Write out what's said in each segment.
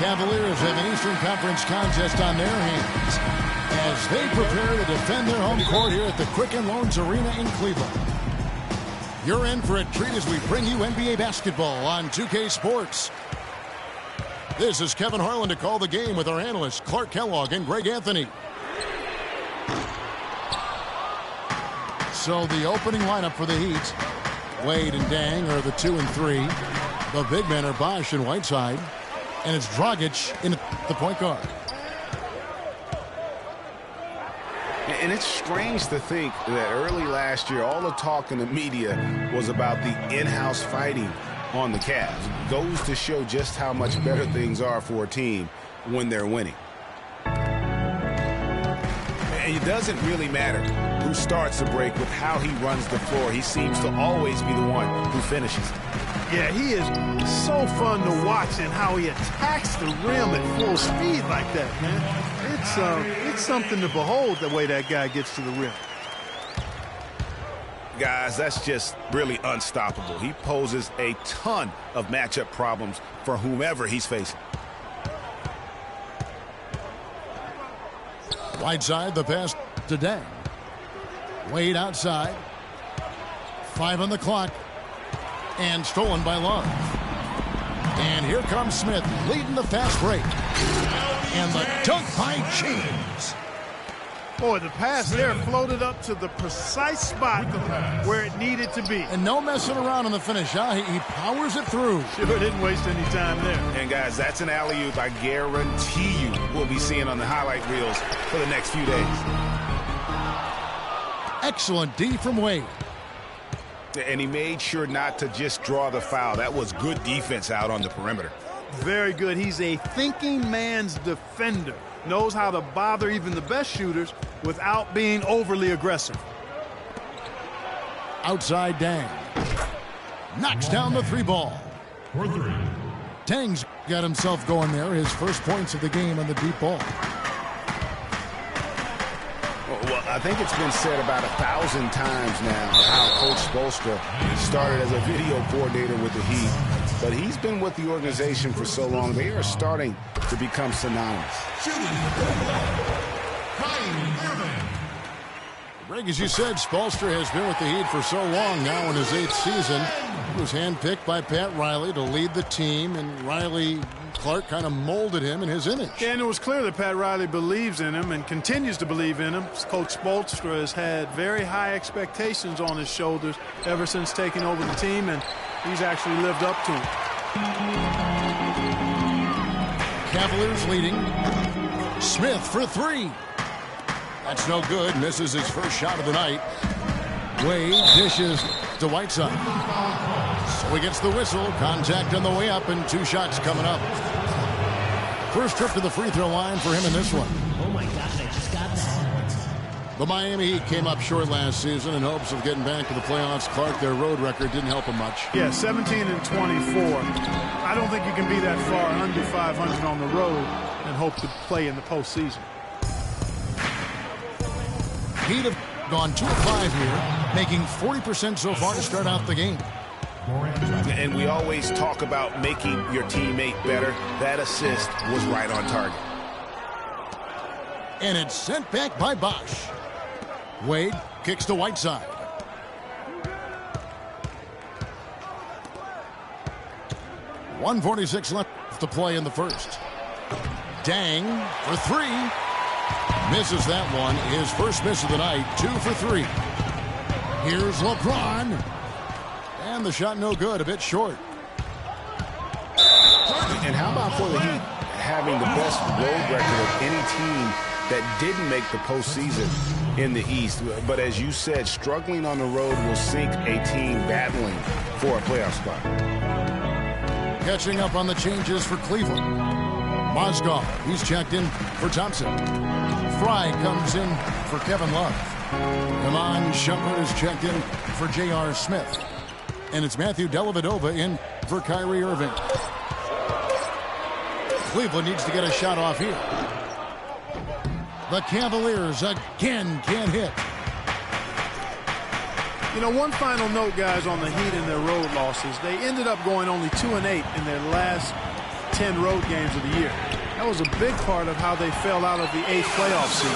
Cavaliers have an Eastern Conference contest on their hands as they prepare to defend their home court here at the Quicken Loans Arena in Cleveland. You're in for a treat as we bring you NBA basketball on 2K Sports. This is Kevin Harlan to call the game with our analysts Clark Kellogg and Greg Anthony. So the opening lineup for the Heat, Wade and Dang are the 2 and 3. The big men are Bosch and Whiteside. And it's Dragic in the point guard. And it's strange to think that early last year, all the talk in the media was about the in-house fighting on the Cavs. It goes to show just how much better things are for a team when they're winning. And it doesn't really matter who starts the break with how he runs the floor. He seems to always be the one who finishes. Yeah, he is so fun to watch and how he attacks the rim at full speed like that, man. It's something to behold the way that guy gets to the rim. Guys, that's just really unstoppable. He poses a ton of matchup problems for whomever he's facing. Whiteside, the pass to Dang. Wade outside. 5 on the clock. And stolen by Love. And here comes Smith leading the fast break. And the dunk by James. Boy, the pass there floated up to the precise spot where it needed to be. And no messing around on the finish, huh? He powers it through. Sure didn't waste any time there. And guys, that's an alley-oop I guarantee you we'll be seeing on the highlight reels for the next few days. Excellent D from Wade. And he made sure not to just draw the foul. That was good defense out on the perimeter. Very good. He's a thinking man's defender. Knows how to bother even the best shooters without being overly aggressive. Outside Dang. Knocks down the 3 ball. Dang's got himself going there. His first points of the game on the deep ball. Well, I think it's been said about 1,000 times now how Coach Spoelstra started as a video coordinator with the Heat, but he's been with the organization for so long, they are starting to become synonymous. Greg, as you said, Spoelstra has been with the Heat for so long now in his 8th season. He was handpicked by Pat Riley to lead the team, and Clark kind of molded him in his image. And it was clear that Pat Riley believes in him and continues to believe in him. Coach Spoelstra has had very high expectations on his shoulders ever since taking over the team, and he's actually lived up to them. Cavaliers leading. Smith for 3. That's no good. Misses his first shot of the night. Wade dishes to Whiteside. So he gets the whistle. Contact on the way up, and 2 shots coming up. First trip to the free throw line for him in this one. Oh my gosh, I just got that. The Miami Heat came up short last season in hopes of getting back to the playoffs. Clark, their road record didn't help them much. Yeah, 17 and 24. I don't think you can be that far under 500 on the road and hope to play in the postseason. Heat have gone 2 of 5 here, making 40% so far to start out the game. And we always talk about making your teammate better. That assist was right on target. And it's sent back by Bosch. Wade kicks to Whiteside. .146 left to play in the first. Dang for 3. Misses that one. His first miss of the night. 2 for 3. Here's LeBron. And the shot no good. A bit short. And how about for the Heat having the best road record of any team that didn't make the postseason in the East? But as you said, struggling on the road will sink a team battling for a playoff spot. Catching up on the changes for Cleveland. Mozgov, he's checked in for Thompson. Fry comes in for Kevin Love. Iman Shumpert is checked in for J.R. Smith. And it's Matthew Dellavedova in for Kyrie Irving. Cleveland needs to get a shot off here. The Cavaliers again can't hit. You know, one final note, guys, on the Heat and their road losses. They ended up going only 2 and 8 in their last 10 road games of the year. That was a big part of how they fell out of the 8th playoff seed.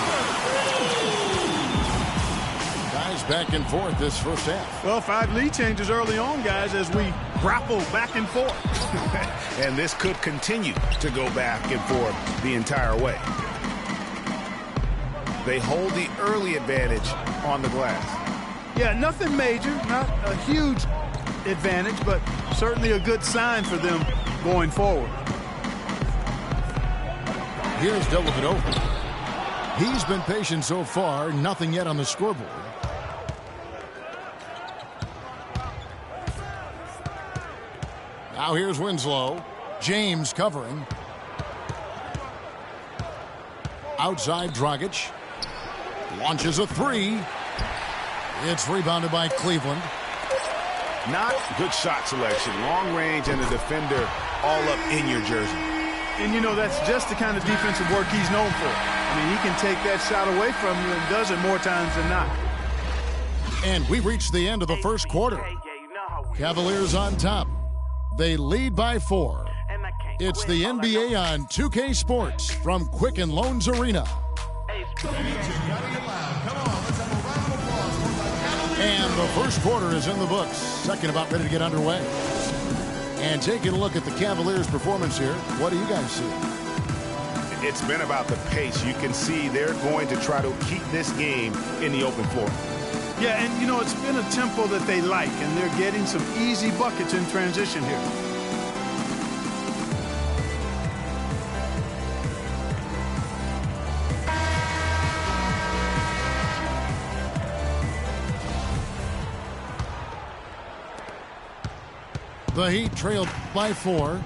Guys back and forth this first half. Well, 5 lead changes early on, guys, as we grapple back and forth. And this could continue to go back and forth the entire way. They hold the early advantage on the glass. Yeah, nothing major, not a huge advantage, but certainly a good sign for them going forward. Here's Dellavedova. He's been patient so far, nothing yet on the scoreboard. Now here's Winslow. James covering. Outside Dragic. Launches a 3. It's rebounded by Cleveland. Not good shot selection. Long range and a defender all up in your jersey. And, you know, that's just the kind of defensive work he's known for. I mean, he can take that shot away from you and does it more times than not. And we reached the end of the first quarter. Cavaliers on top. They lead by 4. It's the NBA on 2K Sports from Quicken Loans Arena. And the first quarter is in the books. Second about ready to get underway. And taking a look at the Cavaliers' performance here, what do you guys see? It's been about the pace. You can see they're going to try to keep this game in the open floor. Yeah, and, you know, it's been a tempo that they like, and they're getting some easy buckets in transition here. The Heat trailed by 4.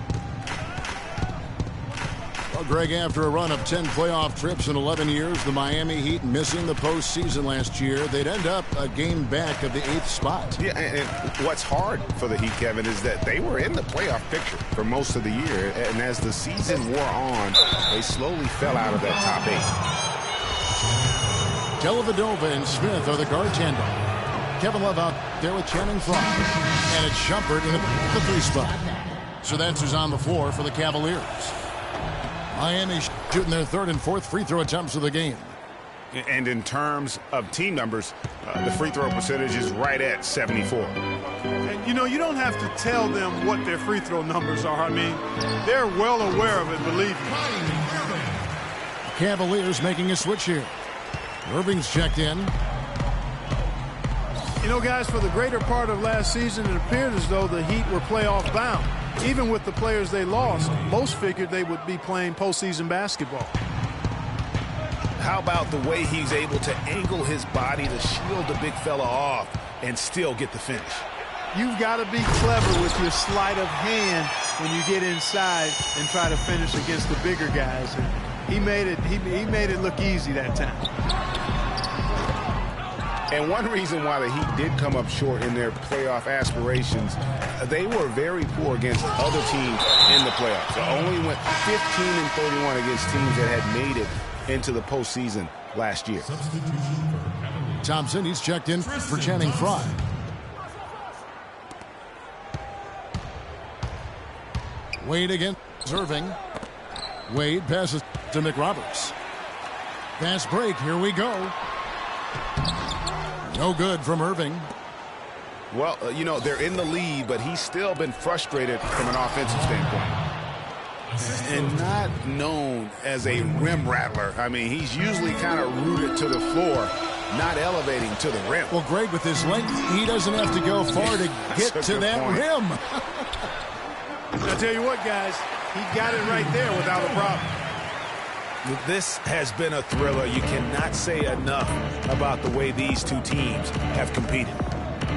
Well, Greg, after a run of 10 playoff trips in 11 years, the Miami Heat missing the postseason last year, they'd end up a game back of the 8th spot. Yeah, and what's hard for the Heat, Kevin, is that they were in the playoff picture for most of the year, and as the season wore on, they slowly fell out of that top 8. Dellavedova and Smith are the guard tandem. Kevin Love out there with Channing Frye. And it's Shumpert in the 3 spot. So that's who's on the floor for the Cavaliers. Miami shooting their 3rd and 4th free throw attempts of the game. And in terms of team numbers, the free throw percentage is right at 74. And, you know, you don't have to tell them what their free throw numbers are. I mean, they're well aware of it, believe me. Cavaliers making a switch here. Irving's checked in. You know, guys, for the greater part of last season, it appeared as though the Heat were playoff bound. Even with the players they lost, most figured they would be playing postseason basketball. How about the way he's able to angle his body to shield the big fella off and still get the finish? You've got to be clever with your sleight of hand when you get inside and try to finish against the bigger guys. And he made it look easy that time. And one reason why the Heat did come up short in their playoff aspirations, they were very poor against other teams in the playoffs. They only went 15-31 against teams that had made it into the postseason last year. Thompson, he's checked in for Channing Frye. Wade against Irving. Wade passes to McRoberts. Fast break, here we go. No good from Irving. Well, you know, they're in the lead, but he's still been frustrated from an offensive standpoint. And not known as a rim rattler. I mean, he's usually kind of rooted to the floor, not elevating to the rim. Well, Greg, with his length, he doesn't have to go far to get to that rim. I tell you what, guys, he got it right there without a problem. This has been a thriller. You cannot say enough about the way these two teams have competed.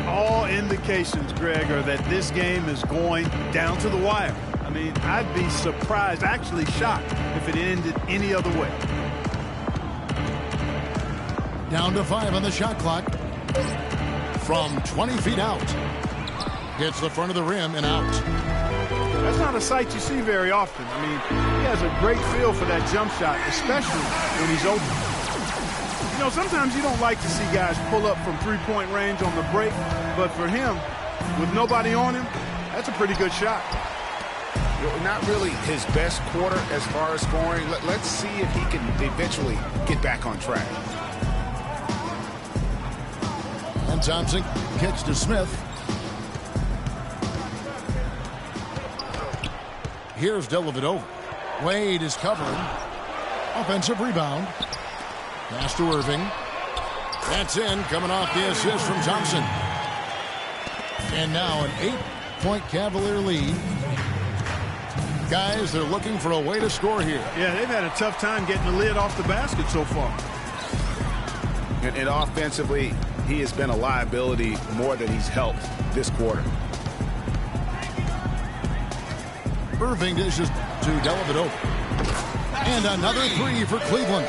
All indications, Greg, are that this game is going down to the wire. I mean, I'd be surprised, actually shocked, if it ended any other way. Down to 5 on the shot clock. From 20 feet out. Hits the front of the rim and out. That's not a sight you see very often. I mean, he has a great feel for that jump shot, especially when he's open. You know, sometimes you don't like to see guys pull up from three-point range on the break, but for him, with nobody on him, that's a pretty good shot. Not really his best quarter as far as scoring. Let's see if he can eventually get back on track. And Thompson kicks to Smith. Here's Dellavedova. Wade is covering. Offensive rebound. Pass to Irving. That's in, coming off the assist from Thompson. And now an 8-point Cavalier lead. Guys, they're looking for a way to score here. Yeah, they've had a tough time getting the lid off the basket so far. And offensively, he has been a liability more than he's helped this quarter. Irving dishes to Dellavedova. And another three for Cleveland.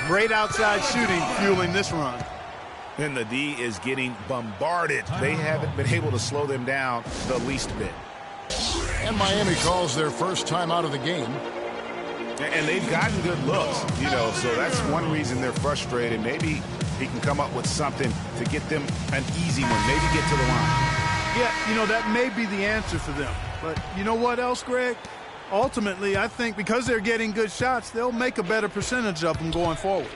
Great outside shooting fueling this run. And the D is getting bombarded. They haven't been able to slow them down the least bit. And Miami calls their first time out of the game. And they've gotten good looks, you know, so that's one reason they're frustrated. Maybe he can come up with something to get them an easy one, maybe get to the line. Yeah, you know, that may be the answer for them. But you know what else, Greg? Ultimately, I think because they're getting good shots, they'll make a better percentage of them going forward.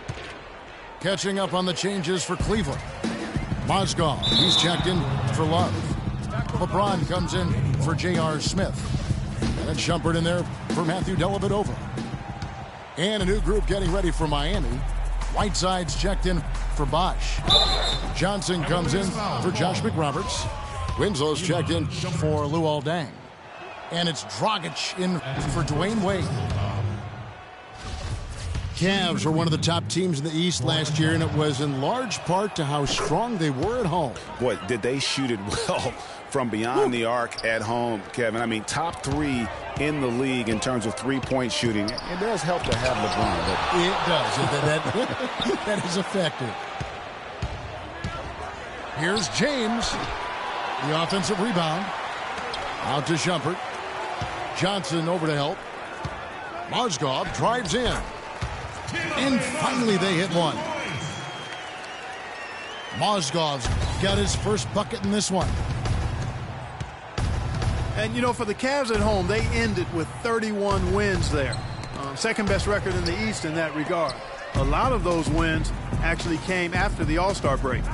Catching up on the changes for Cleveland. Mozgov, he's checked in for Love. LeBron comes in for J.R. Smith. And it's Shumpert in there for Matthew Dellavedova. And a new group getting ready for Miami. Whiteside's checked in for Bosch. Johnson comes in for Josh McRoberts. Winslow's checked in for Luol Deng. And it's Dragic in for Dwayne Wade. Cavs were one of the top teams in the East last year, and it was in large part to how strong they were at home. Boy, did they shoot it well from beyond the arc at home, Kevin. I mean, top 3 in the league in terms of three-point shooting. It does help to have LeBron. It does. That is effective. Here's James. The offensive rebound. Out to Shumpert. Johnson over to help. Mozgov drives in. And finally they hit one. Mozgov's got his first bucket in this one. And, you know, for the Cavs at home, they ended with 31 wins there. Second best record in the East in that regard. A lot of those wins actually came after the All-Star break.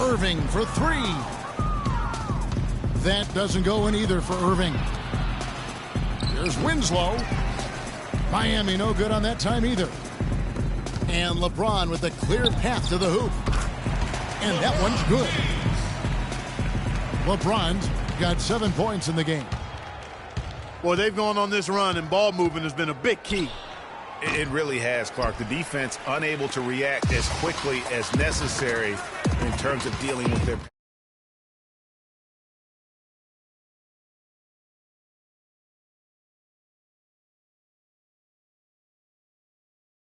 Irving for three. That doesn't go in either for Irving. Here's Winslow. Miami no good on that time either. And LeBron with a clear path to the hoop. And that one's good. LeBron's got 7 points in the game. Boy, they've gone on this run, and ball movement has been a big key. It really has, Clark. The defense unable to react as quickly as necessary in terms of dealing with their